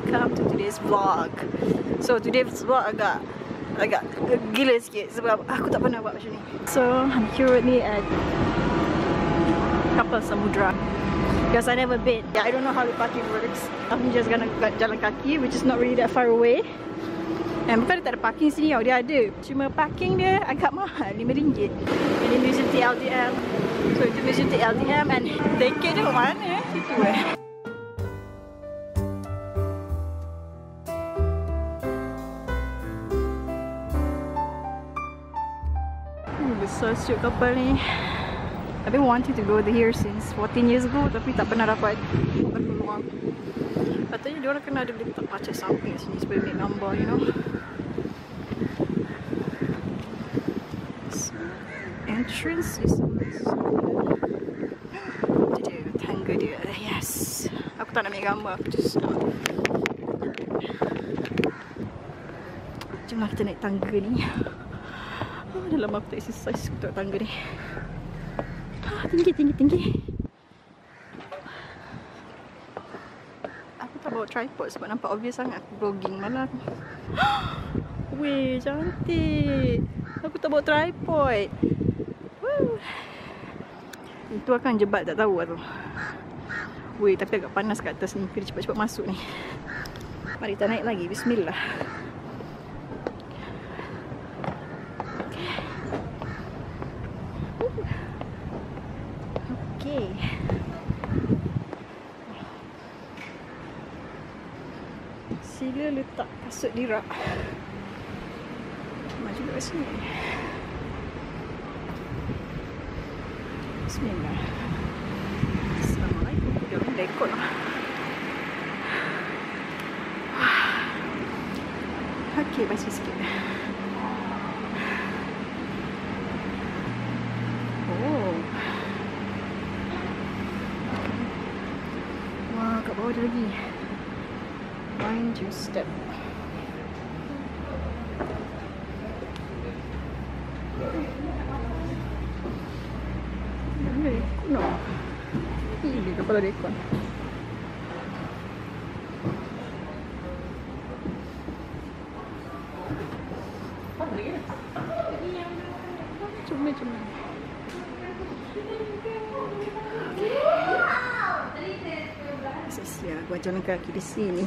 welcome to today's vlog. So today's vlog agak gila sikit sebab aku tak pernah buat macam ni. So I'm currently at Kapal Samudra because I never been. Yeah, I don't know how the parking works. I'm just gonna jalan kaki, which is not really that far away. And bukan dia tak ada parking sini tau, dia ada. Cuma parking dia agak mahal, RM5. Ini Museum TLDM. So itu Museum TLDM and tiket dia mana? Situ besar siut kapal ni. I've been wanting to go here since 14 years ago tapi tak pernah dapat peluang. Katanya diorang kena ada letak kaca samping sini supaya ambil gambar, you know. So, entrance is dia tangga dia. Yes. Aku tak nak ambil gambar, aku just nak. Jomlah kita naik tangga ni. Dah lama aku tak exercise untuk tangga ni. Tinggi. Aku tak bawa tripod sebab nampak obvious sangat aku vlogging malam. Weh, cantik. Aku tak bawa tripod. Woo. Itu akan jebat tak tahu tu. Weh, tapi agak panas kat atas ni. Kena cepat-cepat masuk ni. Mari kita naik lagi. Bismillah. Okay. Sila letak kasut di rak. Maju kat sini. Bismillah. Assalamualaikum. Dia orang rekod lah. Okay, baca sikit. Oh. Wah, kat bawah ada lagi. Mind your step. No. Ini kepala rekon. Cuma. Sia, gua jalan kaki di sini.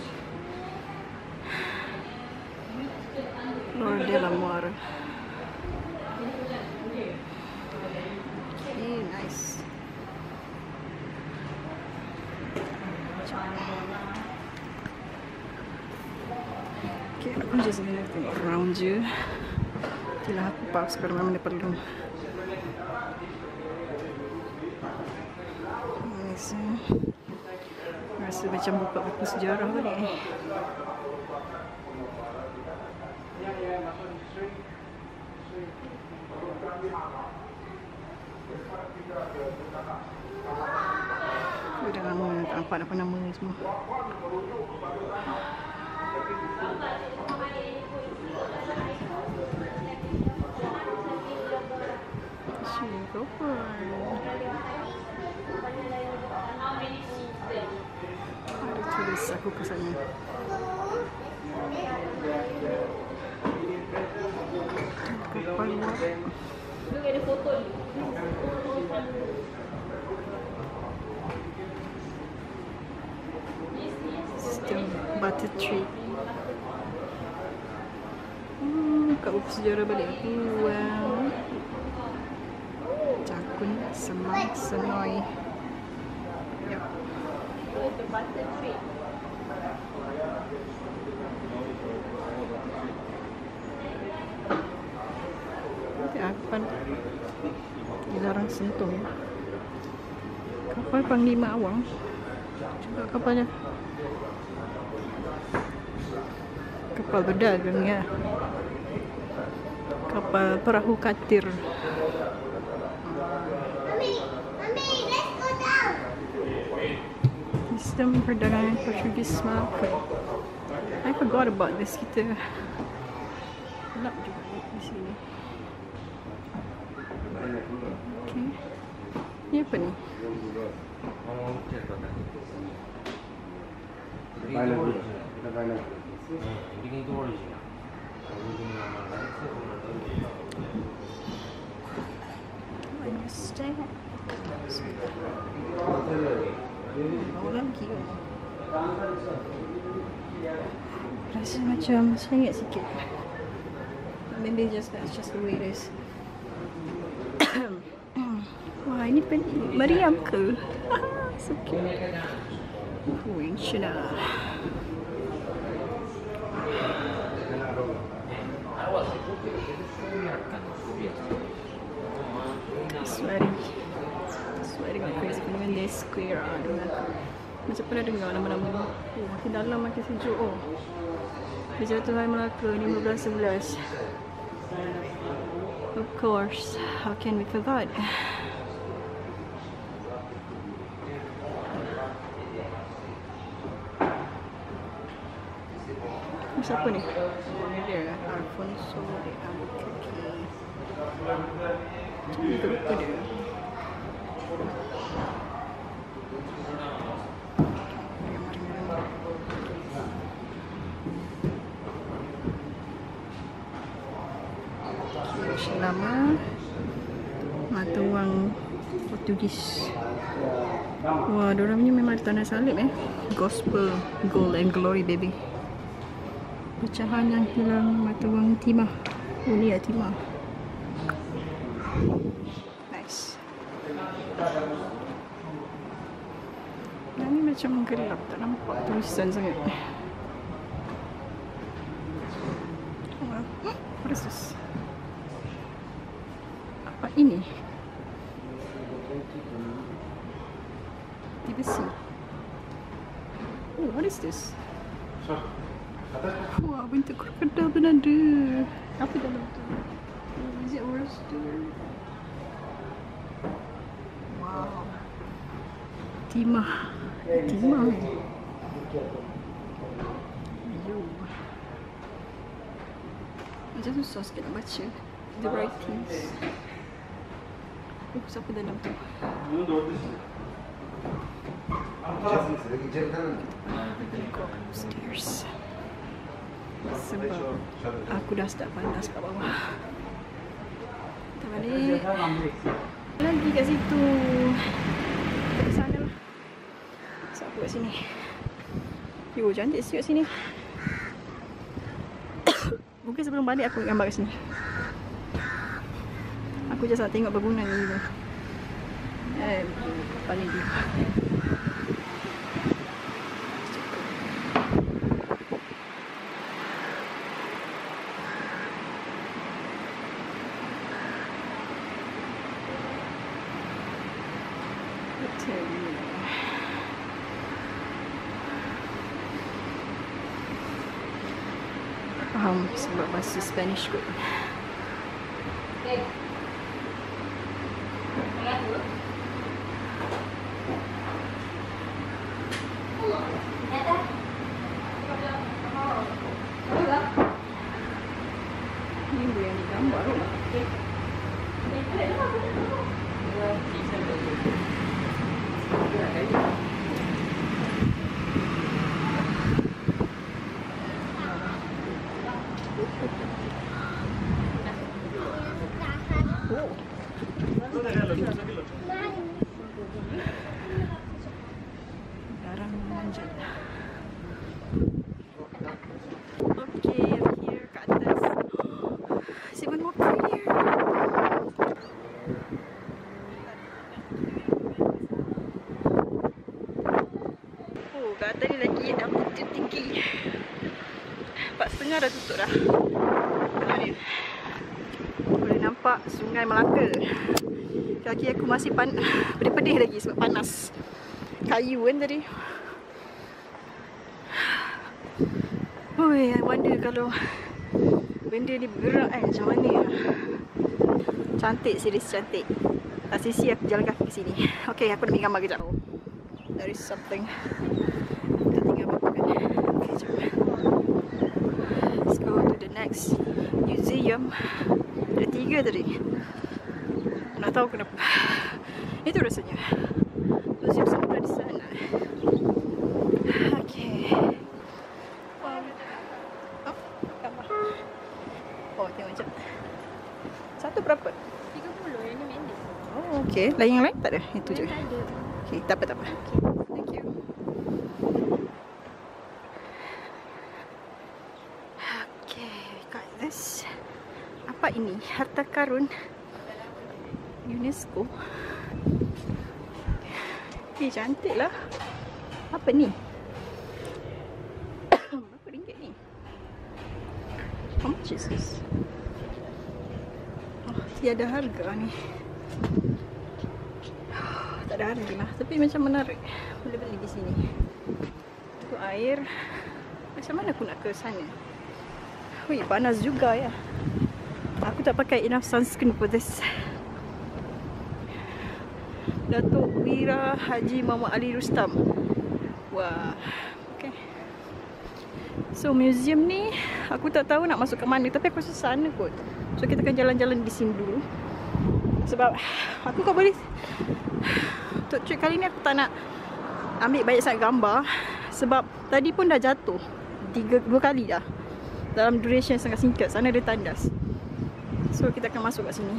Lord de la Moira. Okay, nice. Okay, aku just gonna tengok around je. Jelah aku pause kalau memang dia perlu. Nice. Rasa macam buka buku sejarah balik ni. Aku dah lama tak nampak nama ni semua. Singapore. Ada tulis aku ke sana. Kapal luar. Look at the photo. Still butter tree. Kat buku sejarah balik. Wow. Jakun Semang Senoi. Yep. The butter tree. Kapal dilarang sentuh. Kapal Panglima Awang. Juga kapalnya. Kapal berdagang ya. Kapal perahu katir. Sistem perdagangan Portugis Malacca. I forgot about this. Kita nak juga di sini. Okay. Ni apa ni? Understand? Orang gila. Rasa macam sengit sikit. Maybe that's just the way it is. Wah, ini meriam ke? So cute. Wing Chanel. Swearing like crazy dengan dia square dengan macam pernah dengar nama-nama. Oh, makin dalam makin sejuk. Oh, Berjatuhan Melaka 15/11. Of course, how can we forget? Siapa ni? Dia Alfonso de Albuquerque. Macam ni grup dia. Lama mata wang Portugis. Wah, diorang ni memang ada tanda salib Gospel, gold and glory baby. Pecahan yang hilang mata wang timah. Oh ni ya timah. Nice. Yang ni macam gelap, tak nampak tulisan sangat. What is this? Apa ini? Di besi. Oh, what is this? Wah, bentuk krokodil pun ada. Apa dalam tu? Oh, is it oyster? Wow. Timah. Timah. Yo. Macam susah sikit nak baca. The writings. Oh, siapa dalam tu? Upstairs. Sebab aku dah start panas kat bawah. Kita balik. Lagi kat situ. Kita sana lah. So aku kat sini. Yo, cantik sikit kat sini. Mungkin sebelum balik aku gambar kat sini. Aku just nak tengok bangunan ni tu. Paling dia. Faham sebab bahasa Spanish kot. Ini yang digambar. Garang memanjat. Okay, I'm here kat atas. Is it more prettier? Oh, kat atas ni lagi altitude tinggi. 4.5 dah tutup dah. Boleh nampak Sungai Melaka. Kaki aku masih pedih-pedih lagi sebab panas. Kayu kan tadi. Oi, I wonder kalau benda ni bergerak macam mana lah. Cantik, serius cantik. Tak sisi aku jalan kaki ke sini. Okay, aku nak ambil gambar kejap. There is something. Kita tinggal berapa kan. Okay, jom. Let's go to the next museum. Ada 3 tadi. Nak tahu kenapa. Itu rasanya. Museum sebelah di sana. Okay. Oh, tengok macam. Satu berapa? 30, yang ni pendek. Oh, okey. Lain yang lain tak ada? Itu je. Tak ada. Okey, tak apa, tak apa. Okay. Thank you. Okay, got this. Apa ini? Harta karun UNESCO. Cantik lah. Apa ni? Berapa ringgit ni? How much is this? Oh, tiada harga ni. Tak ada harga lah. Tapi macam menarik. Boleh beli di sini. Itu air. Macam mana aku nak ke sana? Wih, panas juga ya. Aku tak pakai enough sunscreen for this. Datuk Wira Haji Muhammad Ali Rustam. Wah. Okay. So museum ni aku tak tahu nak masuk ke mana, tapi aku rasa sana kot. So kita akan jalan-jalan di sini dulu. Sebab aku kau boleh untuk trip kali ni aku tak nak ambil banyak sangat gambar. Sebab tadi pun dah jatuh 2 kali dah. Dalam duration sangat singkat. Sana ada tandas. So kita akan masuk kat sini.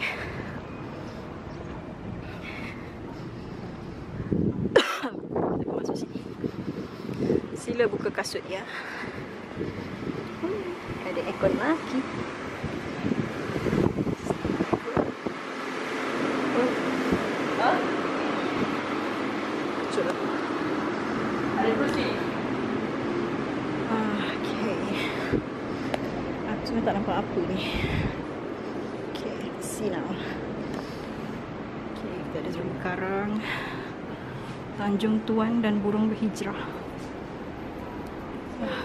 Kita akan masuk sini. Sila buka kasut ya. Ada aircon lagi. Ada kursi. Okay. Aku sebenarnya tak nampak apa ni. Okay, let's see now. Okay, kita ada terumbu karang, Tanjung Tuan dan burung berhijrah.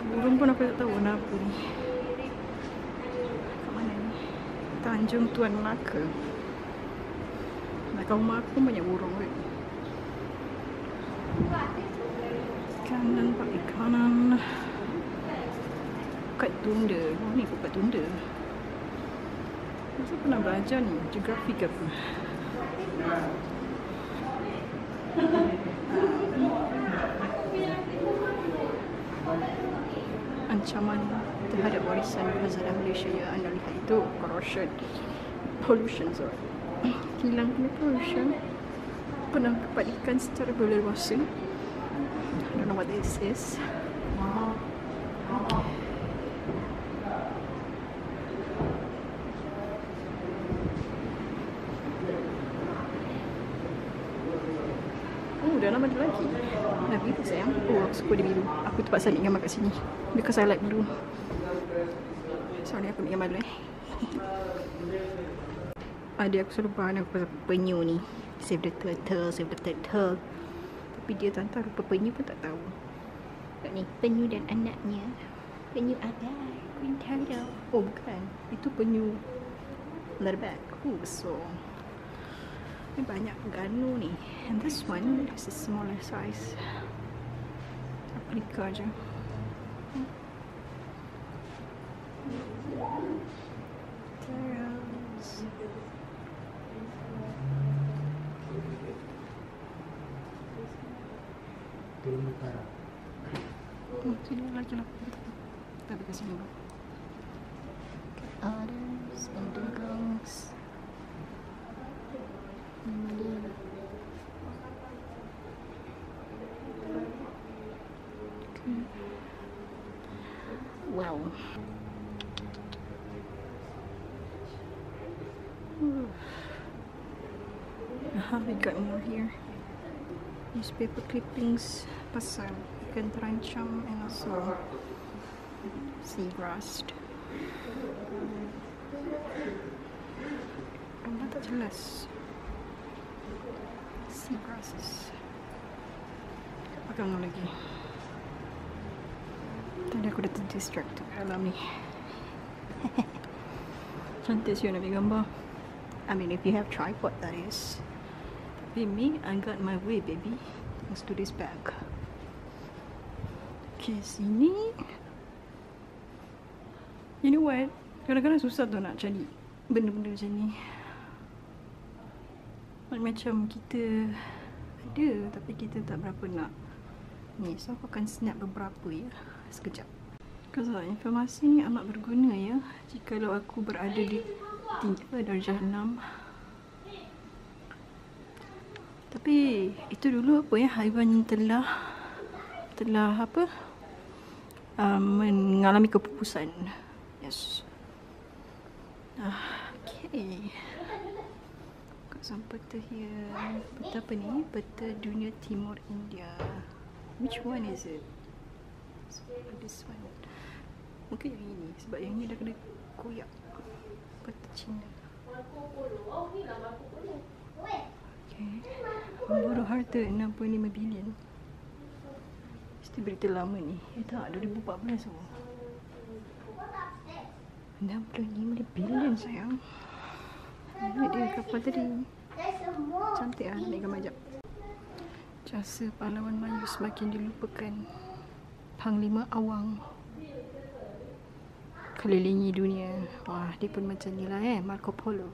Burung pun aku tak tahu warna apa ni. Kat mana ni? Tanjung Tuan Melaka. Kat rumah aku pun banyak burung kan. Kanan pakai kanan. Bukat tunda. Oh ni bukat tunda. Masa pernah belajar ni, geografi ke apa? Ancaman terhadap warisan khazanah Malaysia yang anda lihat itu corrosion, pollution, sorry. Hilang pollution, penangkapan ikan secara berleluasa. I don't know what this is. Oh, dah lama ada lagi. Dah biru sayang. Oh, aku suka dia biru. Aku terpaksa ambil gambar kat sini because I like blue. Sorry, aku ambil gambar dulu Adik aku selalu bahan aku pasal penyu ni. Save the turtle, save the turtle. Tapi dia tak rupa penyu pun tak tahu. Tengok ni, penyu dan anaknya. Penyu ada, Queen Turtle. Oh bukan, itu penyu leatherback. Oh besar. Ni banyak ganu ni. And this one, this is smaller size. Replika je. Turtles. Terumbu karang. Oh, sini lagi lah. Kita pergi sini dulu. Otters and dugongs. Okay. Wow. We got more here. Newspaper clippings pasal ikan terancam and also seagrass. Gambar tak jelas. Seagrasses. Pegang lagi. Tadi aku dah terdistract dalam ni. Cantik sih nak ambil gambar. I mean if you have tripod that is. Tapi me, I got my way baby. Thanks to this bag. Okay, sini. You know what? Kadang-kadang susah tu nak cari benda-benda macam ni. Macam kita ada tapi kita tak berapa nak ni. So aku akan snap beberapa ya. Sekejap. Because informasi ni amat berguna ya. Jika kalau aku berada di darjah 6. Tapi itu dulu apa ya, haiwan telah apa, mengalami kepupusan. Yes. Okay. Got some peta here. Peta apa ni? Peta dunia timur India. Which one is it? This one. Mungkin yang ini, sebab yang ni dah kena koyak. Peta Cina. Okay. Memburu harta 65 bilion. Mesti berita lama ni. Tak, 2014 tu. 65 bilion sayang. Lihat dia kapal tadi. Cantik lah, naik gambar jap. Jasa pahlawan Melayu semakin dilupakan. Panglima Awang kelilingi dunia. Wah, dia pun macam ni lah Marco Polo.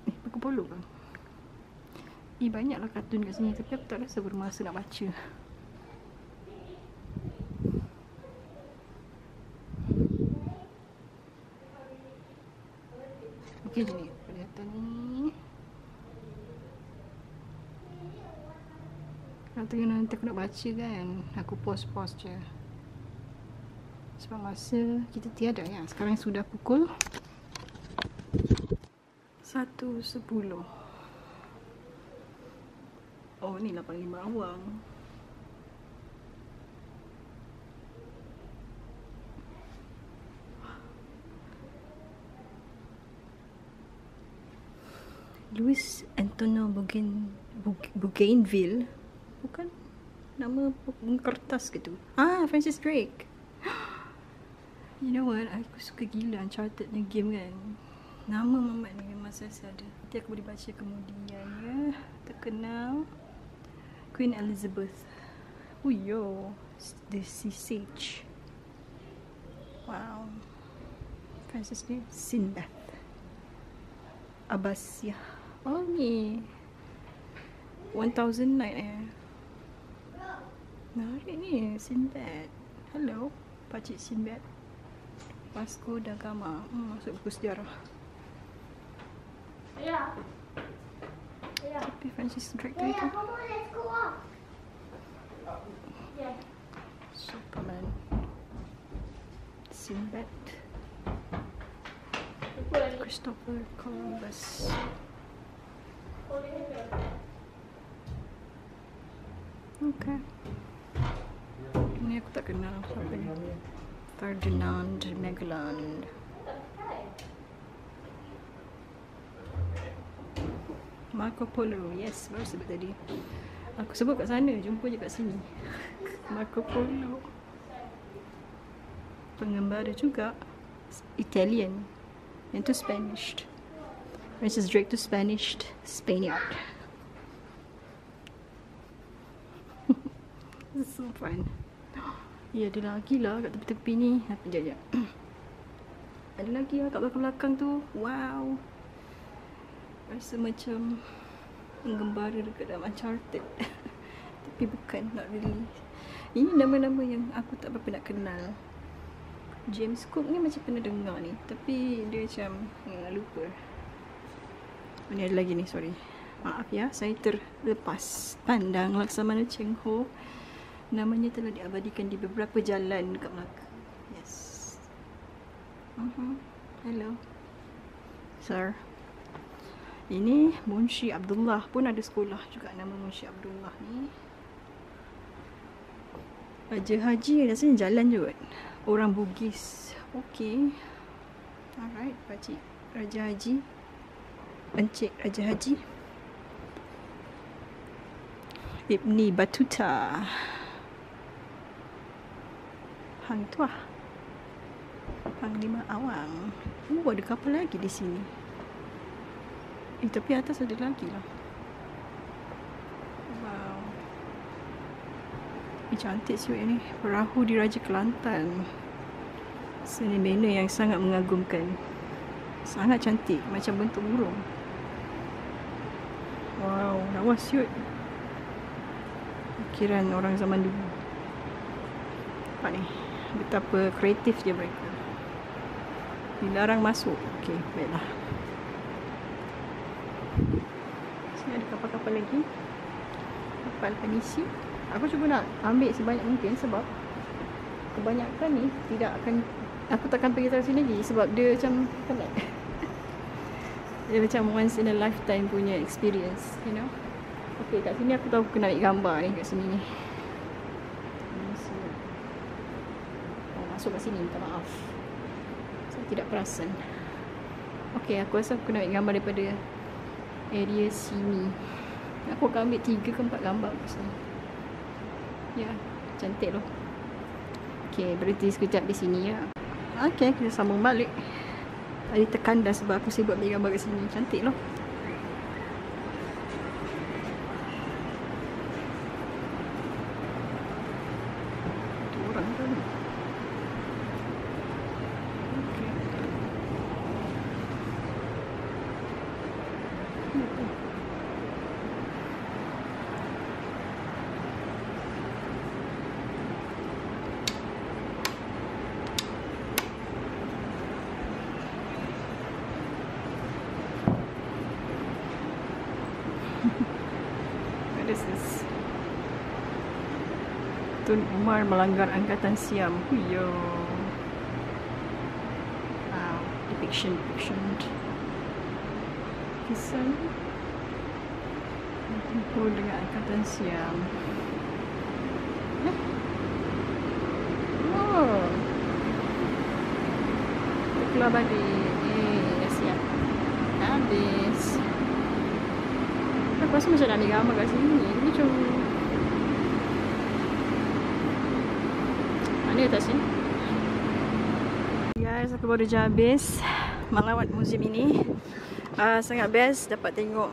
Marco Polo kan? Banyaklah kartun kat sini, tapi aku tak rasa bermasa nak baca. Okey, je ni perlihatkan ni. Katanya nanti aku nak baca kan, aku pause je. Sebab masa kita tiada ya. Sekarang sudah pukul 1.10. Oh, ni 85 Awang. Louis Antonio Bougainville. Bukan nama kertas gitu. Francis Drake. You know what? Aku suka gila Uncharted ni game kan. Nama mamat ni memang saya ada. Nanti aku boleh baca kemudian ya. Terkenal Queen Elizabeth. Oh yo, the Sea Sage. Wow. Francis Drake. Sinbad. Abbasiyah. Oh ni 1000 Night Menarik ni, Sinbad. Hello, Pakcik Sinbad. Vasco da Gama. Masuk buku sejarah. Tapi Francis Drake tu itu. Superman. Sinbad. Christopher Columbus. Okay. Ni aku tak kenal siapa ni. Ferdinand Magellan. Marco Polo. Yes, baru sebut tadi. Aku sebut kat sana, jumpa je kat sini. Marco Polo. Pengembara juga. Italian. Yang tu Spanish. Francis Drake tu Spanish. Spaniard. So fun. Ya, ada lagi lah kat tepi-tepi ni. Sekejap. Ada lagi lah kat belakang-belakang tu. Wow. Rasa macam menggembara dekat dalam Uncharted. Tapi bukan, not really. Ini nama-nama yang aku tak berapa nak kenal. James Cook ni macam pernah dengar ni, tapi dia macam lupa. Ni ada lagi ni, sorry. Maaf ya, saya terlepas pandang Laksamana Cheng Ho. Namanya telah diabadikan di beberapa jalan dekat Melaka. Yes. Hello. Sir. Ini Munshi Abdullah pun ada sekolah juga nama Munshi Abdullah ni. Raja Haji rasanya jalan je kot. Orang Bugis. Okay. Alright, Pakcik Raja Haji. Encik Raja Haji. Ibni Battuta. Hang Tuah. Panglima Awang. Ada kapal lagi di sini. Tapi atas ada lagi lah. Wow. Cantik siut ni. Perahu di Raja Kelantan. Seni bina yang sangat mengagumkan. Sangat cantik. Macam bentuk burung. Wow. Lawa siut. Fikiran orang zaman dulu. Nampak ni, betapa kreatif dia mereka. Dilarang masuk. Okey, baiklah. Sini ada kapal-kapal lagi. Kapal penisi. Aku cuba nak ambil sebanyak mungkin sebab kebanyakan ni tidak akan, aku takkan pergi sana sini lagi sebab dia macam penat. Dia macam once in a lifetime punya experience, you know. Okay, kat sini aku tahu aku kena ambil gambar ni kat sini ni. Oh, masuk kat sini, minta maaf. Saya tidak perasan. Okay, aku rasa aku kena ambil gambar daripada area sini. Aku akan ambil 3 ke 4 gambar kat sini. Ya, cantik loh. Okay, berhenti sekejap di sini ya. Okay, kita sambung balik. Tadi tekan dah sebab aku sibuk ambil gambar kat sini. Cantik loh. Tu orang tu. Okay. What is this? Tun Umar melanggar angkatan Siam. Huyo. Wow, depiction. Kisah berkumpul dengan angkatan Siam. Oh. Keluar balik. Dah siap. Habis. Aku rasa macam nak ambil gambar kat sini. Ini macam mana tak sih? Guys, aku baru je habis melawat museum ini. Sangat best dapat tengok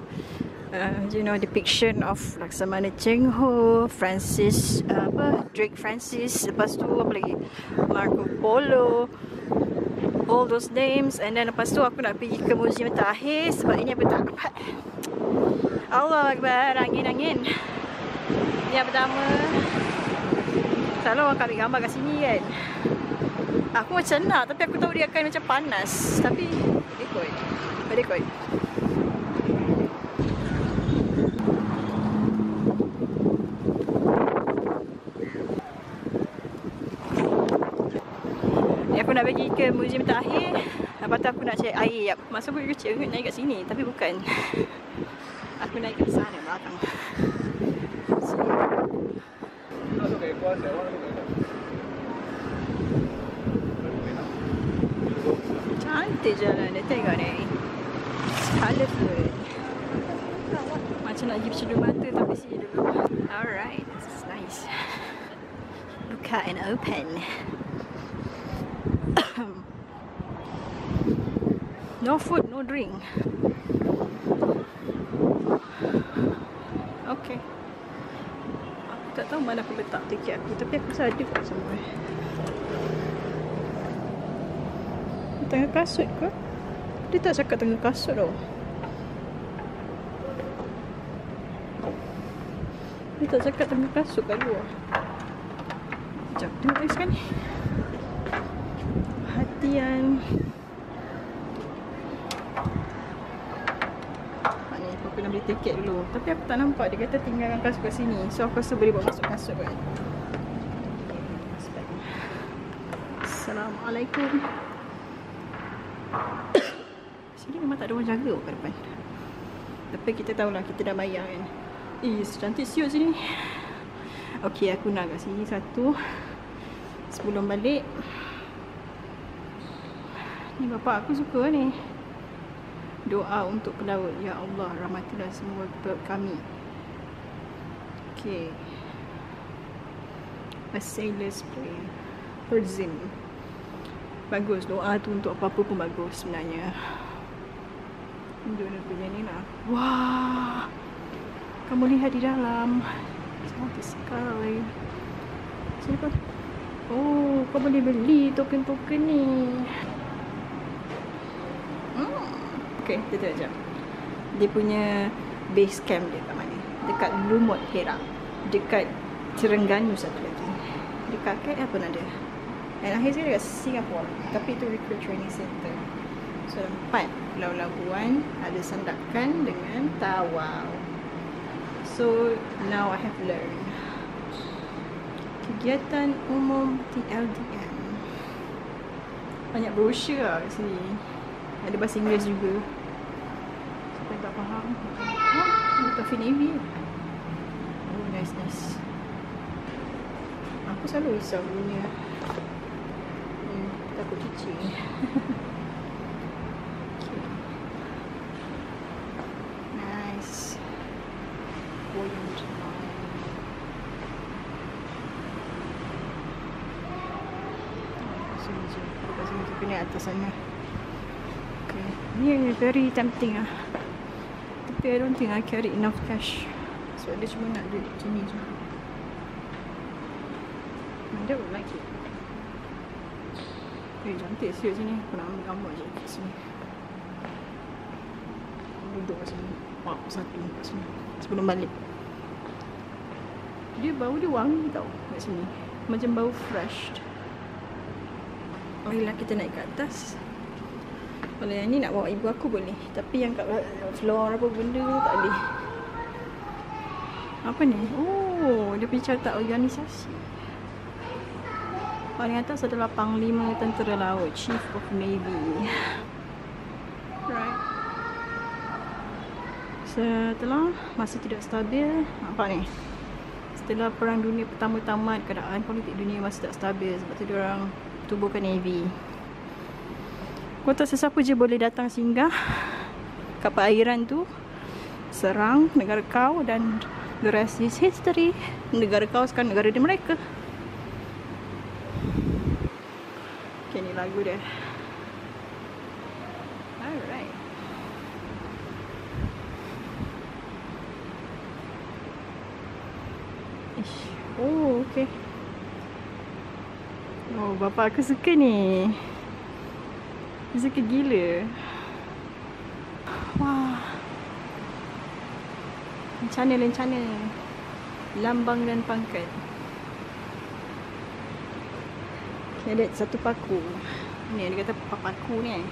you know, depiction of Laksamana Cheng Ho, Francis Drake Francis, lepas tu apa lagi, Marco Polo, all those names. And then lepas tu aku nak pergi ke museum terakhir sebab ini apa tak. Allah Akbar, angin. Yang pertama, selalu orang ambil gambar kat sini kan. Aku macam nak, tapi aku tahu dia akan macam panas. Tapi boleh kot. Aku nak pergi ke museum terakhir. Lepas tu aku nak cari air. Masa aku kecil aku naik kat sini, tapi bukan. Aku naik ke sana belakang. Cantik jalan dia, tengok ni. Colourful. Macam nak pergi bercedul mata tapi sini dulu. Alright, this is nice. Buka and open. No food, no drink. Okay. Aku tak tahu mana aku letak tiket aku, tapi aku rasa ada kat semua. Tengah kasut ke? Dia tak cakap tengah kasut tau. Dia tak cakap tengah kasut kat luar. Sekejap, tengok lagi sekali. Perhatian. Aku nak beli tiket dulu. Tapi aku tak nampak. Dia kata tinggalkan kasut kat sini. So aku rasa boleh bawa masuk kasut kan. Assalamualaikum. Sini memang tak ada orang jaga kat depan. Tapi kita tahulah, kita dah bayar kan. Cantik siut sini. Okay, aku nak kat sini satu. Sebelum balik. Ni bapak aku suka ni. Doa untuk pelaut. Ya Allah, rahmatilah semua pelaut kami. Okay. A sailor's prayer. Perzim. Bagus, doa tu untuk apa-apa pun bagus sebenarnya. Dia punya ni lah. Wah, kamu lihat di dalam. Cantik sekali. Sini kau. Oh, kau boleh beli token-token ni. Okay, kita tengok sekejap. Dia punya base camp dia kat mana? Dekat Lumut, Perak. Dekat Terengganu satu lagi. Dekat KL pun ada. Dan akhir sekali dekat Singapore. Tapi itu Recruit Training Center. So 4 Pulau Labuan, ada Sandakan dengan Tawau. So now I have learned. Kegiatan umum TLDN. Banyak brochure lah kat sini. Ada bahasa Inggeris juga. Siapa yang tak faham? Ada Cafe Navy. Oh, nice. Aku selalu risau punya. Takut cicing. Okay. Nice. Boyang Jalan. Sini je. Dekat sini je. Kena atas sana. Okay. Ni very tempting lah. Tapi I don't think I carry enough cash. So dia cuma nak duit sini je. Dia would like it. Cantik siut sini. Aku nak ambil gambar je kat sini. Duduk kat sini. Wah, satu kat sini. Sebelum balik. Bau dia wangi tau kat sini. Macam bau fresh. Marilah kita naik ke atas. Kalau yang ni nak bawa ibu aku boleh. Tapi yang kat floor apa benda tu tak boleh. Apa ni? Oh, dia punya carta organisasi. Paling atas adalah Panglima Tentera Laut, Chief of Navy. Right. Setelah masa tidak stabil, nampak ni. Setelah Perang Dunia Pertama tamat, keadaan politik dunia masih tak stabil. Sebab tu diorang tubuhkan Navy. Kau tak sesiapa je boleh datang singgah kat perairan tu, serang negara kau, dan the rest is history. Negara kau sekarang negara dia mereka. Okay, ni lagu dia. Alright. Ish. Oh, okay. Oh, bapa aku suka ni. Dia suka gila. Wah. Lencana. Lambang dan pangkat. Okay, ada satu paku. Ni dia kata paku ni.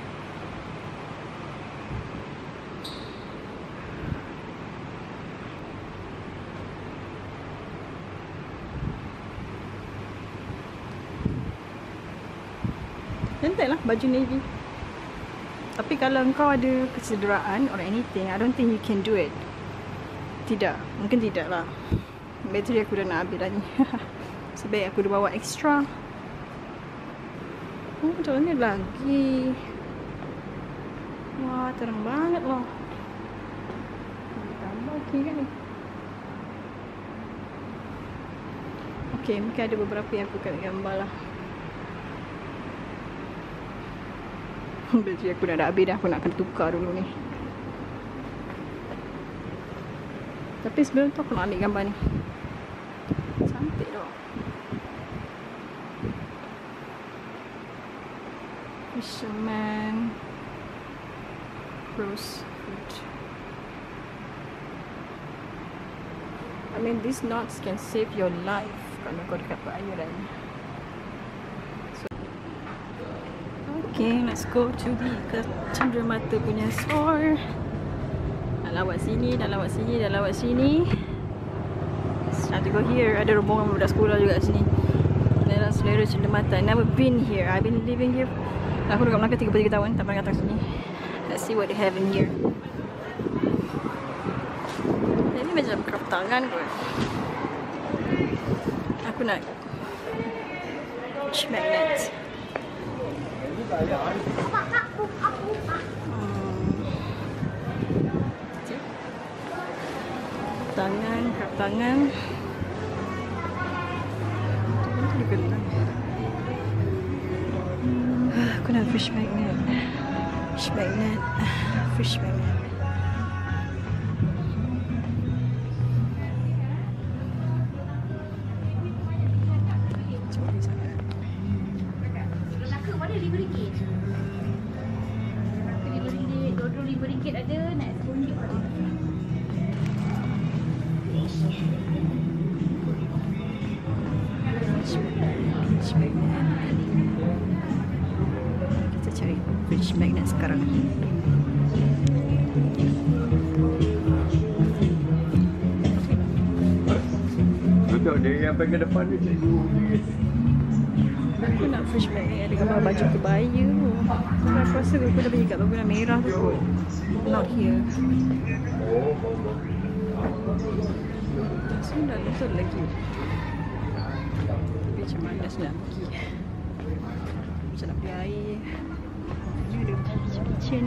Cantik lah baju Navy. Tapi kalau engkau ada kecederaan or anything, I don't think you can do it. Tidak, mungkin tidak lah. Bateri aku dah nak habis dah ni. Sebaik aku dah bawa extra. Oh, jalan ni lagi. Wah, terang banget loh. Tambah okey kan ni. Okay, mungkin ada beberapa yang aku akan gambar lah. Bateri aku dah habis dah. Aku nak kena tukar dulu ni. Tapi sebelum tu aku nak ambil gambar ni. Cantik tau. Fisherman Rose fruit. I mean, these knots can save your life kalau kau dekat perairan. Okay, let's go to the Cendramata punya store. Dah lawat sini. Have to go here. Ada rombongan budak sekolah juga kat sini. Dalam selera Cendramata. Never been here. I've been living here. Aku dekat Melaka 33 tahun. Tak pernah datang sini. Let's see what they have in here. Ini macam craft tangan kot. Aku nak magnet. Tangan. Itu dikenal. Aku nak fish magnet. RM5 ada, nak RM10 ada. fridge magnet. Kita cari fridge magnet sekarang. Betul, dia yang pakai depan ni cikgu. Aku nak fridge magnet ada gambar baju kebaya. Aku rasa aku dah bagi kat warna merah tu kot. Not here. Sudah betul lagi. Tapi macam mana nak pergi? Macam nak pergi air. Ni ada kitchen.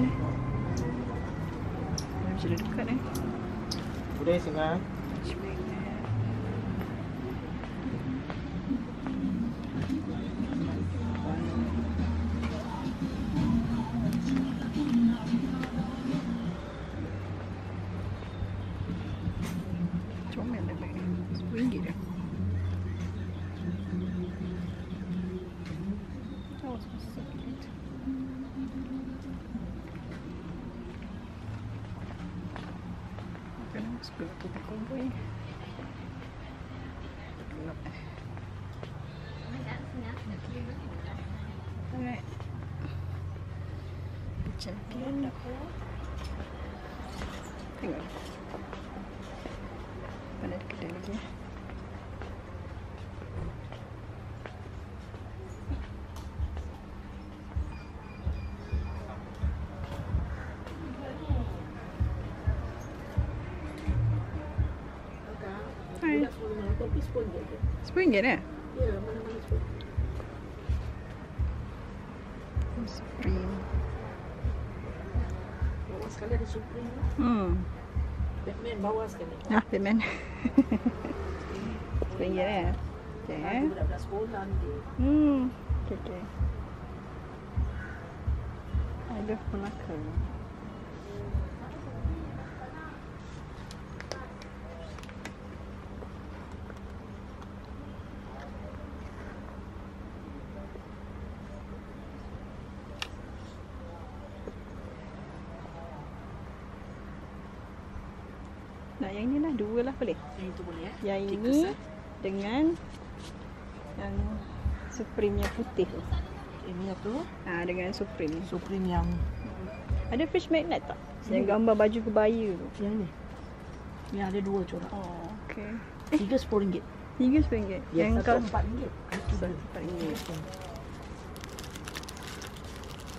Macam dah dekat Udah setengah. Comel dah bag ni. RM10 dah. Oh, so cute. Kenapa suka aku pakai boy? Gelap Alright. Champion. Tengok. Mana ada kedai lagi? Hai. RM10 eh? Ya, mana-mana sepuluh. Supreme. Bawah sekali ada Supreme. Batman bawah sekali. Ah, Batman. RM10 eh? Okay. Budak-budak sekolah ni. Okay, okay. I love Melaka. Nak yang ni lah, dua lah boleh. Yang itu boleh eh? Yang Okey, ini kesan. dengan yang Supreme yang putih tu. Ini apa? Dengan Supreme. Supreme yang Ada fridge magnet tak? Yang gambar baju kebaya tu. yang ni. Yang ada dua corak. Oh, okay. Tiga RM10. Tiga RM10. Ya, Yang satu kau RM4. satu RM4.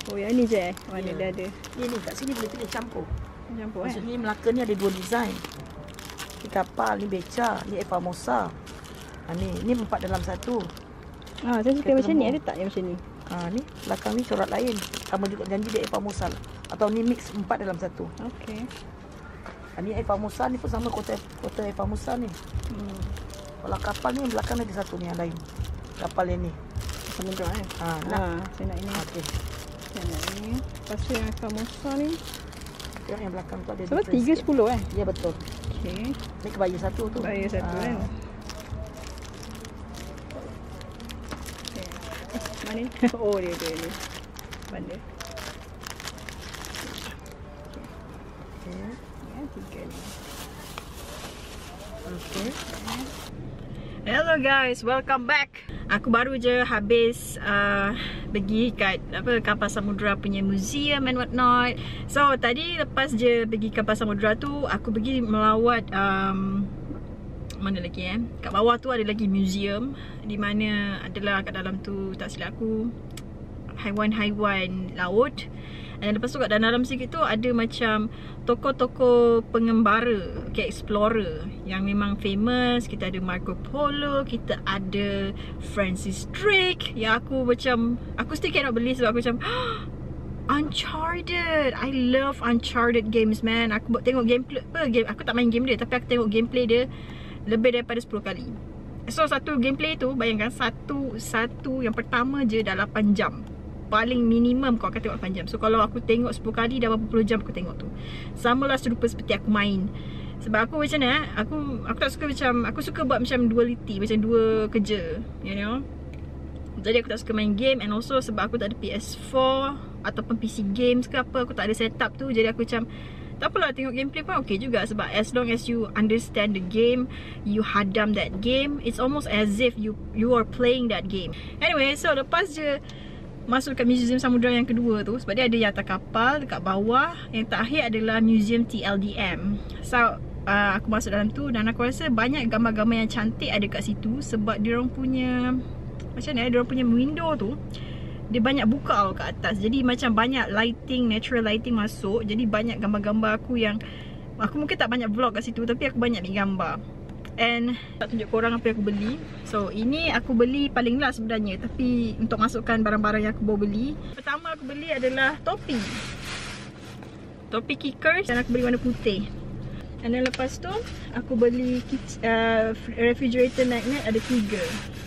Oh, yang ni je mana Ya. dia ada. Ini kat sini boleh pilih campur. Campur Maksudnya Melaka ni ada dua design. Ni kapal, ni beca, ni Evamosa. Ni 4 dalam 1. Saya suka Kereta macam ni. lembu. Ada tak yang macam ni? Ni belakang ni corak lain. Sama juga janji dia Evamosa lah. Atau ni mix 4 dalam 1. Okay. Ni Evamosa ni pun sama kota Evamosa ni. Kalau kapal ni yang belakang ada satu ni yang lain. Kapal yang ni. Samudra kan? Nak. Saya nak ini. Okey. Saya nak ini. Lepas tu yang Famosa ni. Tengok yang belakang tu ada Sebab difference sikit. 3 10 Ya betul. Okay. Ni kebaya satu tu. Bayar satu kan? Okay. Mana ni? Oh dia ni. Mana? Okey. Ya, 3 ni. Okey. Hello guys, welcome back. Aku baru je habis pergi kat Kapal Samudra punya museum and whatnot. So tadi lepas je pergi Kapal Samudra tu, aku pergi melawat mana lagi kat bawah tu ada lagi museum di mana adalah kat dalam tu tak silap aku haiwan-haiwan laut. Dan lepas tu kat dalam sikit tu ada macam tokoh-tokoh pengembara, explorer yang memang famous. Kita ada Marco Polo, kita ada Francis Drake. Yang aku still cannot believe sebab aku macam Uncharted. I love Uncharted games, man. Aku tengok gameplay aku tak main game dia, tapi aku tengok gameplay dia lebih daripada 10 kali. So satu gameplay tu, bayangkan satu yang pertama je dah 8 jam. Paling minimum kau akan tengok 8 jam. So kalau aku tengok 10 kali dah berapa puluh jam aku tengok tu. Samalah serupa seperti aku main. Sebab aku macam mana aku tak suka macam, aku suka buat macam duality, macam dua kerja, you know. Jadi aku tak suka main game. And also sebab aku tak ada PS4 ataupun PC games ke apa, aku tak ada setup tu. Jadi aku macam Tak apalah, tengok gameplay pun okay juga. Sebab as long as you understand the game, you hadam that game, it's almost as if you are playing that game. Anyway, so lepas je masuk kat Museum Samudra yang kedua tu, sebab dia ada yang atas kapal, dekat bawah. Yang terakhir adalah Museum TLDM. So aku masuk dalam tu dan aku rasa banyak gambar-gambar yang cantik ada kat situ. Sebab diorang punya, macam ni, diorang punya window tu dia banyak buka kat atas. Jadi macam banyak lighting, natural lighting masuk. Jadi banyak gambar-gambar aku yang aku mungkin tak banyak vlog kat situ, tapi aku banyak ambil gambar. And tak tunjuk korang apa yang aku beli. So ini aku beli paling last sebenarnya, tapi untuk masukkan barang-barang yang aku bawa beli. Pertama aku beli adalah topi kickers, dan aku beli warna putih. And then lepas tu aku beli refrigerator magnet ada 3.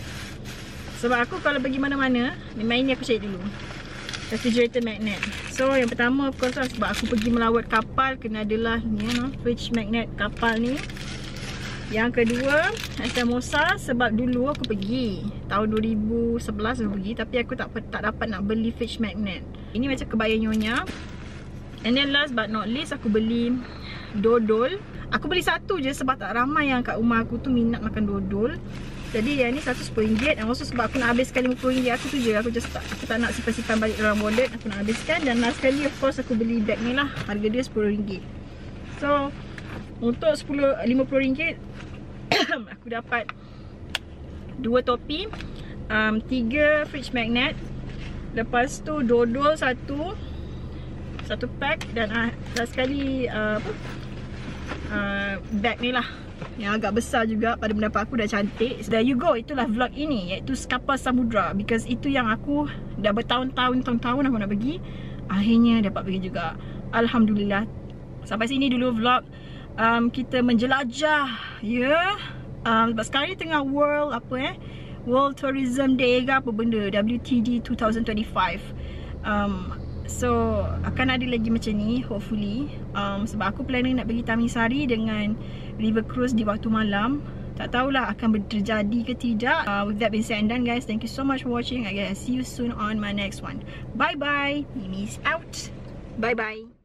Sebab aku kalau pergi mana-mana, memang ini aku cari dulu, refrigerator magnet. So yang pertama of course lah, sebab aku pergi melawat kapal, kena adalah ni fridge magnet kapal ni. Yang kedua Samosa, sebab dulu aku pergi tahun 2011 aku pergi, tapi aku tak dapat nak beli fridge magnet. Ini macam kebaya nyonya. And then last but not least aku beli dodol. Aku beli satu je sebab tak ramai yang kat rumah aku tu minat makan dodol. Jadi yang ni RM110. And also sebab aku nak habiskan RM50 aku tu je. Aku tak nak simpan-simpan balik dalam wallet. Aku nak habiskan. Dan last kali of course aku beli bag ni lah. Harga dia RM10. So untuk RM50 aku dapat 2 topi, 3 fridge magnet. Lepas tu dodol satu pack. Dan last kali bag ni lah, yang agak besar juga pada pendapat aku, dah cantik. So there you go, itulah vlog ini, iaitu kapal samudra. Because itu yang aku dah bertahun-tahun aku nak pergi, akhirnya dapat pergi juga. Alhamdulillah. Sampai sini dulu vlog kita menjelajah, ya. Sebab sekarang ni tengah World Tourism Day ke apa benda, WTD 2025. So akan ada lagi macam ni hopefully. Sebab aku planning nak pergi Tamisari dengan river cruise di waktu malam. Tak tahulah akan terjadi ke tidak. With that being said and done guys, thank you so much for watching. I guess see you soon on my next one. Bye bye. Mimi's out. Bye bye.